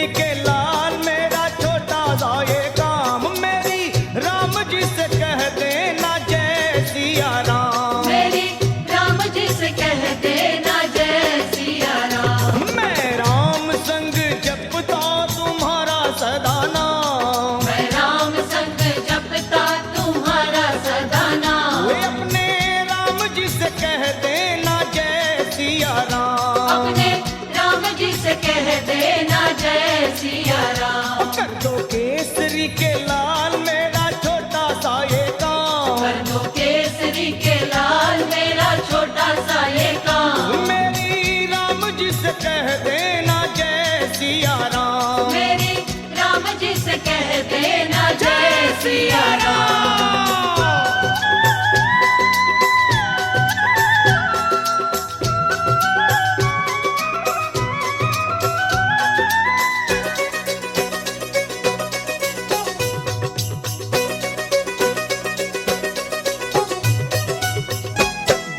केसरी के लाल मेरा छोटा सा ये काम, मेरी राम जी से कह देना जय सिया राम। मेरी राम जी से कह देना जय सिया राम। मैं राम संग जपता तुम्हारा सदा नाम, मैं राम संग जपता तुम्हारा सदा नाम। वे अपने राम जी से कह देना जय सिया राम। अपने राम जी से कह देना जय सिया राम। कर दो केसरी के लाल मेरा छोटा सा ये काम, कर दो केसरी के लाल मेरा छोटा सा ये काम। मेरी राम जी से कह देना जय सिया राम। मेरी राम जी से कह देना जय सिया राम।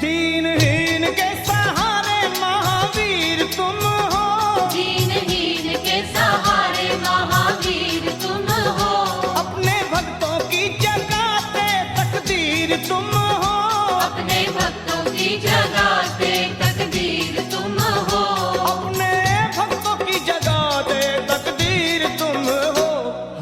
दीनहीन के सहारे महावीर तुम हो, दीनहीन के सहारे महावीर तुम हो। अपने भक्तों की जगाते तकदीर तुम हो, अपने भक्तों की जगाते तकदीर तुम हो। अपने भक्तों की जगाते तकदीर तुम हो।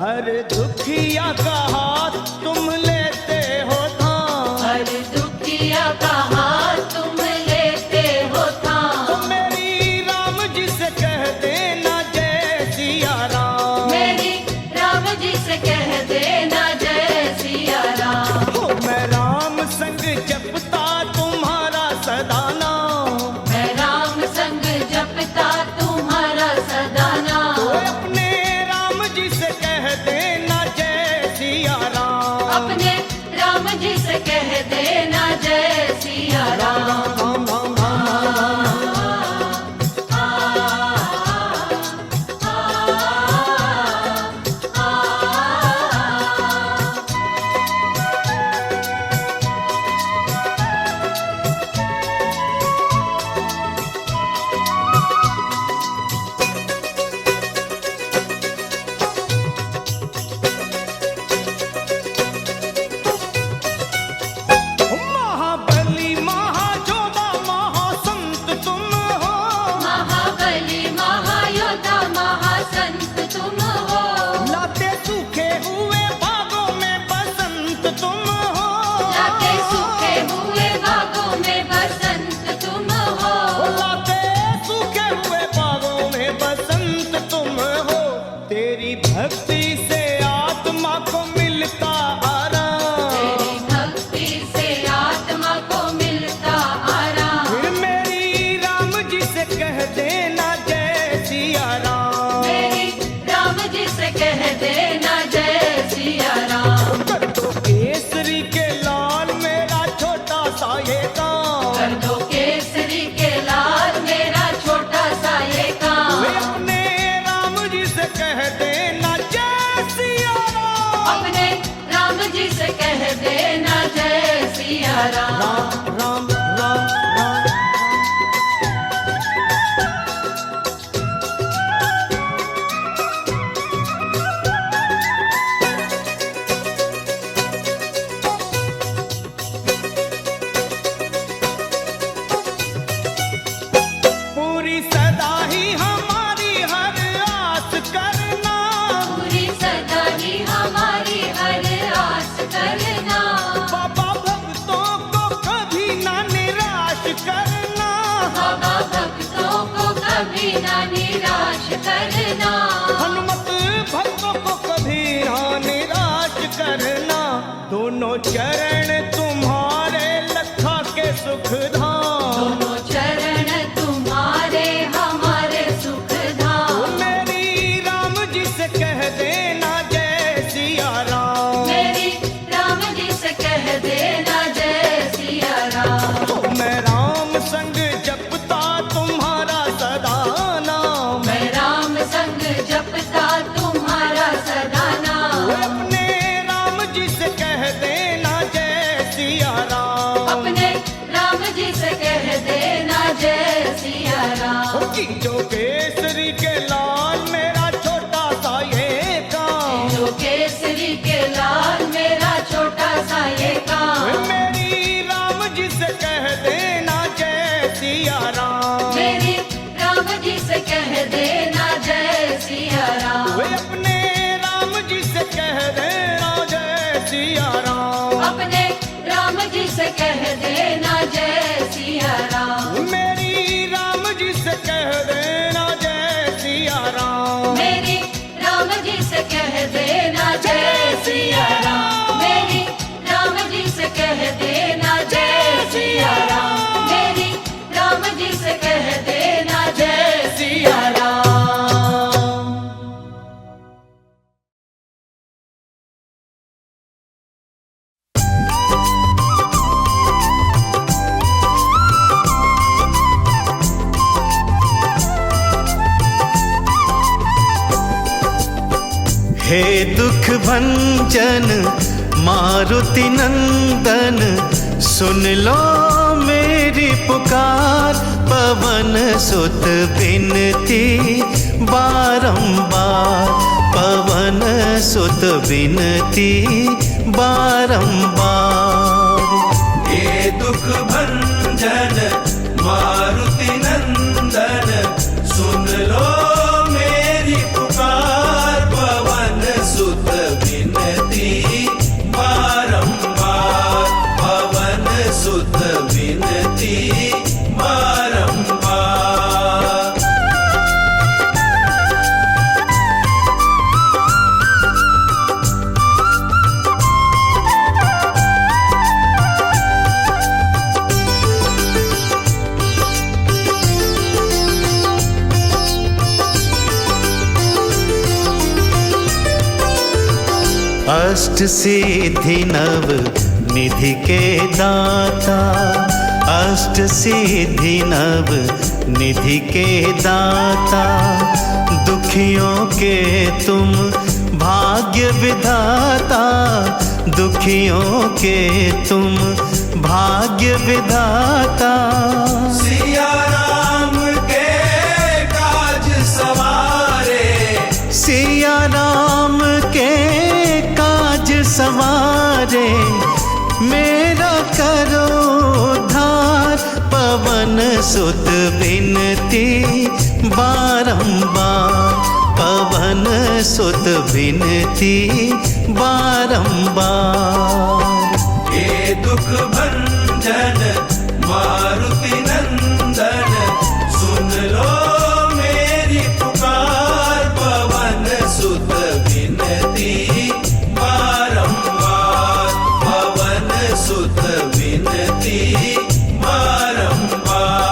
हर दुखिया का हाथ तुम लेते हो थाम, हर दुखिया का हाथ तुम लेते हो थाम। तो मेरी राम जी से कह देना जय सिया राम। मेरी राम जी से कह देना जय सिया राम। हो मैं राम संग जपता तुम्हारा सदा नाम, मैं राम संग जपता तुम्हारा सदा नाम। तो अपने राम जी से कह देना जय सिया राम। अपने राम जी से कह देना जय सिया राम। राम राम राम महाबली महाजोधा महासंत तुम हो, महाबली महायोद्धा महासंत तुम हो। लाते सूखे हुए बागों में बसंत तुम हो, लाते सूखे हुए बागों में बसंत तुम हो। लाते सूखे हुए बागों में बसंत तुम हो। तेरी भक्ति से आत्मा को मिलता आराम, तेरी भक्ति से आत्मा को मिलता आराम। फिर मेरी राम जी से कह देना जय सिया राम। मेरी राम जी से कह देना जय सिया राम। कर दो केसरी के लाल मेरा छोटा सा ये काम, कर दो केसरी के लाल मेरा छोटा सा ये काम। वे अपने राम जी से कह देना जय सिया राम। अपने राम जी से कह देना जय सिया राम। राम राम राम राम पूरी सदा ही हमारी हर आस करना, पूरी सदा ही हमारी हर आस करना। बाबा भक्तों को कभी ना निराश करना, बाबा भक्तों को कभी ना निराश करना। हनुमत भक्तों को कभी ना निराश करना। दोनों चरण तुम्हारे लखा के सुख धाम, दोनों चरण तुम्हारे हमारे सुख धाम। मेरी राम जी से कह देना जय सिया राम। मेरी राम जी से कह देना जय सिया राम। तो मैं राम संग जपता तुम्हारा सदा नाम, मैं राम संग जपता तुम्हारा सदा नाम। वो अपने राम जी से कह देना जय सिया राम। अपने राम जी से कह देना जय सिया राम। की जो केसरी के लाल मेरा छोटा अपने राम जी से कह देना जय सिया राम। मेरी राम जी से कह देना जय सिया राम। मेरी राम जी से कह देना जय सिया राम। मेरी राम जी से कह देना जय सिया राम। मेरी राम जी से कह देना जय सिया राम। हे दुख भंजन मारुति नंदन, सुन लो मेरी पुकार। पवन सुत बिनती बारंबार, पवन सुत बिनती बारंबार। हे दुख भंजन मारुति नंदन, सुन लो मेरी पुकार। पवन सुत विनती बारंबार, पवन सुत विनती बारंबार। अष्ट सिद्धि नव निधि के दाता, अष्ट सिद्धि नव निधि के दाता। दुखियों के तुम भाग्य विधाता, दुखियों के तुम भाग्य विधाता। सिया राम के काज सवारे, सिया राम के काज सवारे। मेरा करो उद्धार, पवन सुत बिनती बारंबार, पवन सुत बिनती बारंबार। हे दुख भंजन मारुति नंदन, सुन लो मेरी पुकार। पवन सुत विनती बारंबार, पवन सुत विनती बारंबार।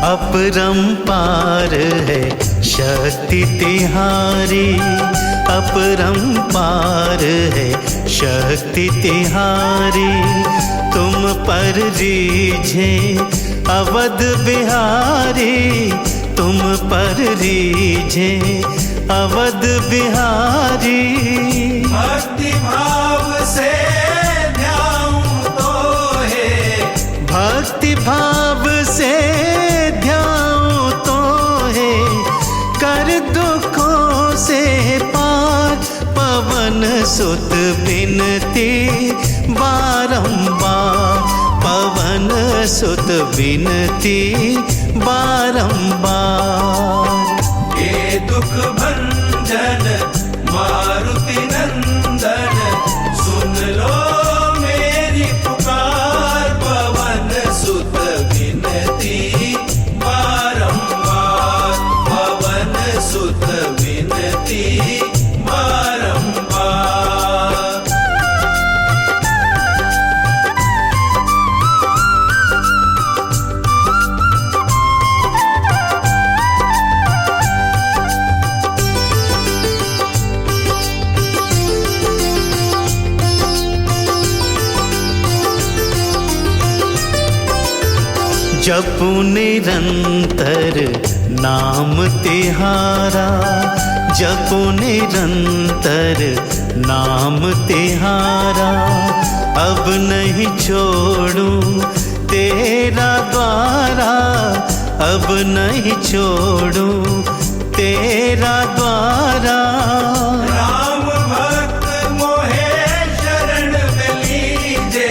अपरंपार है शक्ति तिहारी, अपरंपार है शक्ति तिहारी। तुम पर रीझे अवध बिहारी, तुम पर रीझे अवध बिहारी। भक्ति भाव से ध्याऊं तो है, भक्ति भाव से ध्याऊं तो है। कर दुखों से पार, पवन सुत बिनती बारंबार, पवन सुत बिनती बारंबार। हे दुख भंजन मारुति नंदन, सुन लो मेरी पुकार। पवन सुत विनती बारंबार, पवन सुत विनती बारंबार। जपू निरंतर नाम तिहारा, जपू निरंतर नाम तिहारा। अब नहीं छोड़ूं तेरा द्वारा, अब नहीं छोड़ूं तेरा द्वारा। राम भक्त मोहे शरण में लीजे,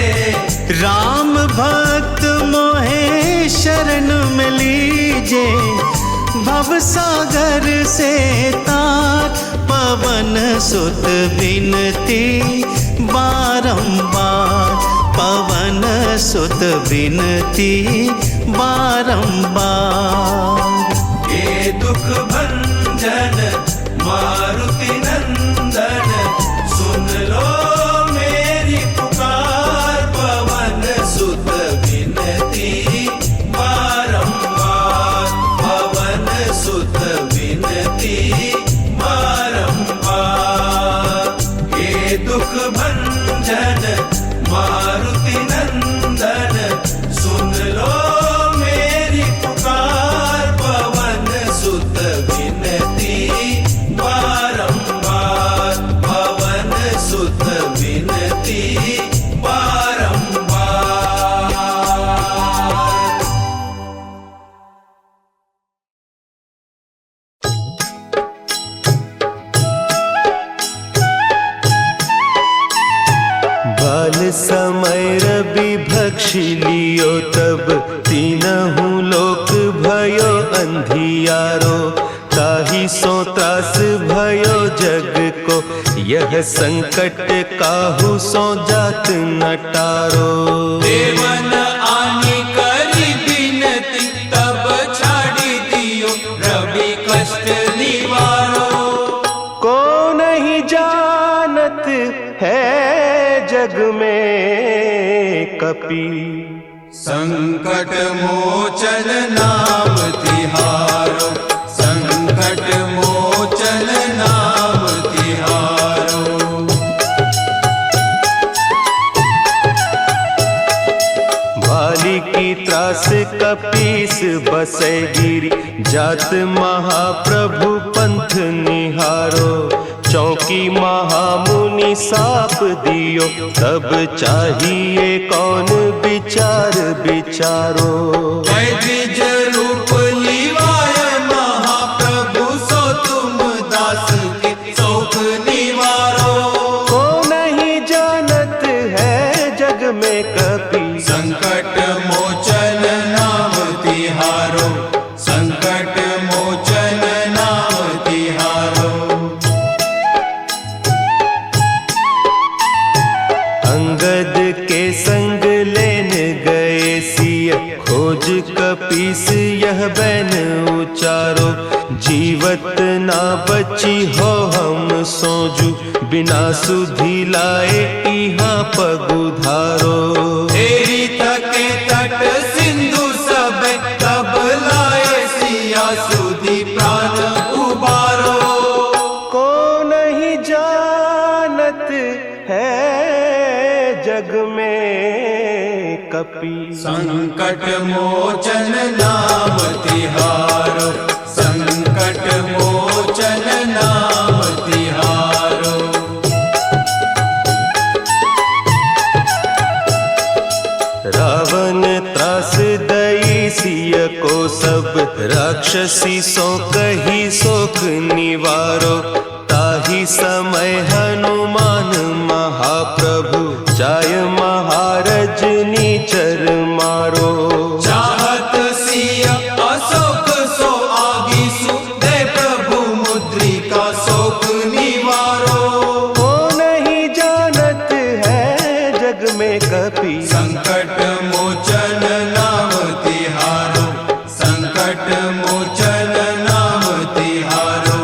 राम भक्त मोहे शरण में लीजे। भव सागर से तार पवन सुत बिनती बारंबार, पवन सुत बिनती बारंबार। हे दुख भंजन मारुति नंदन, सुन लो मेरी पुकार, पवन सुत विनती बारंबार, पवन सुत विनती बारंबार। हे दुख भंजन मारुति नंदन, सुन लो मेरी पुकार, पवन सुत विनती बारंबार, पवन सुत विनती बारंबार। बाल समय रवि भक्षी लियो, तब तीनहु लोक भयो अंधियारो। ताहि सो त्रास भयो जग को, यह संकट काहू सो जात न टारो। देवन आनी करी बिनती, तब छाड़ी दियो रवि कष्ट निवारो। को नहीं जानत है जग में कपि, संकट मोचन नाम तिहारो, संकट मोचन नाम तिहारो। भाली की त्रास कपीस बसे गिरी, जात महाप्रभु पंथ निहारो। चौकी महामुनि साप दियो, तब चाहिए कौन विचार विचारो। द्विज रूप लिवाय महाप्रभु, सो तुम दास के शोक निवारो। को नहीं जानत है जग में कपि, संकट मोचन नाम तिहारो, संकट मोचन नाम तिहारो। अंगद के संग लेन गए सिय, खोज कपीस यह बैन उचारो। जीवत ना बची हो हम सोजू, बिना सुधि लाए इहाँ पगुधारो। तेरी थके तट सिंधु सब, तब लाए सिया सुधि प्राण उबारो। को नहीं जानत है जग में कपि, संकट मोचन नाम तिहारो, संकट मोचन नाम तिहारो। रावण त्रास दई सिय को, सब राक्षसी सो कही सोख निवारो। ताहि समय हनुमान महाप्रभु, जाय महारज नीचर मारो। चाहत सिया अशोक सो आगीसु, दे प्रभु मुद्रिका शोक निवारो। को नहीं जानत है जग में कपि, संकट मोचन नाम तिहारो, संकट मोचन नाम तिहारो।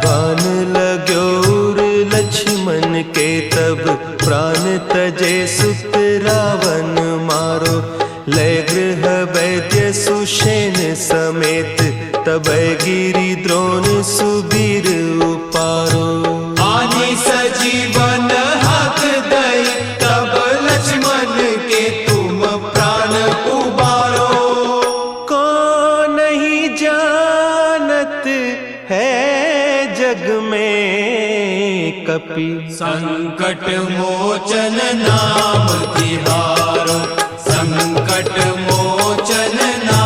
बान लाग्यो उर लक्ष्मण के, तब प्राण तजे सुत रावण मारो। लय गृह वैद्य सुषेण समेत, तब गिरि द्रोण सुबीर उपारो। आनी सजीवन हाथ दई, तब लक्ष्मण के तुम प्राण उबारो। को नहीं जानत है जग में कपि, संकट मोचन नाम तिहारो, संकट मोचन नाम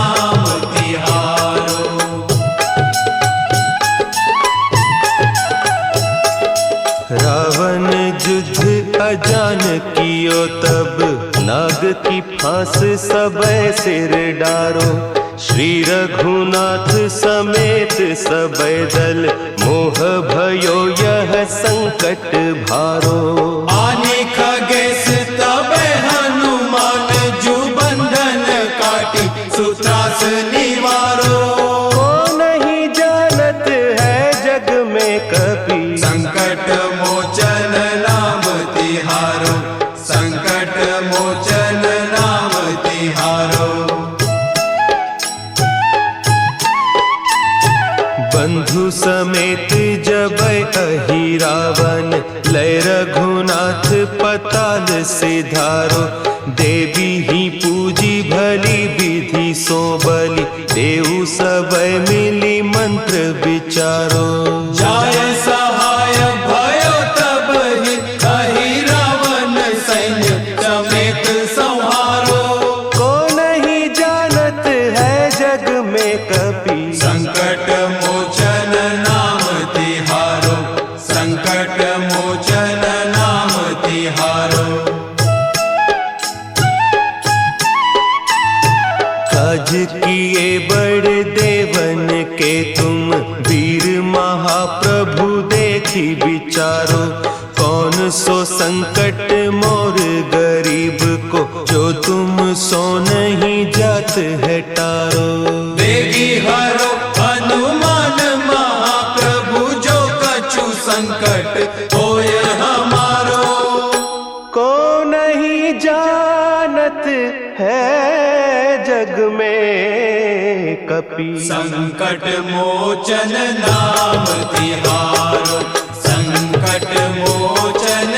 पास सबय सिर डारो। श्री रघुनाथ समेत सबय दल, मोह भयो यह संकट भारो। आने खगेश तब हनुमान, जु बंधन काटी सुत्रास निवारो। को नहीं जानत है जग में कपि, संकट मोचन नाम तिहारो, संकट मोचन नाम तिहारो। बंधु समेत जबै अहि रावण, लय रघुनाथ पताल सिधारो। देवी ही पूजी भली विधि सो बलि, देहु सबय मिली मंत्र विचारो। जाय सहाय भयो तब ही, अहि रावण सैन्य समेत संहारो। को नहीं जानत है जग में कपि, संकट मोचन नाम तिहारो, संकट मोचन नाम तिहारो। काज किए बड़ देवन के तुम, वीर महाप्रभु देखी विचारो। कौन सो संकट मोर गरीब को, जो तुम सो नहीं जात है टारो। बेगी हरो हनुमान महाप्रभु, जो कछु संकट होय हमारो। को नहीं जानत है जग में कपि, संकट मोचन नाम तिहारो, संकट मोचन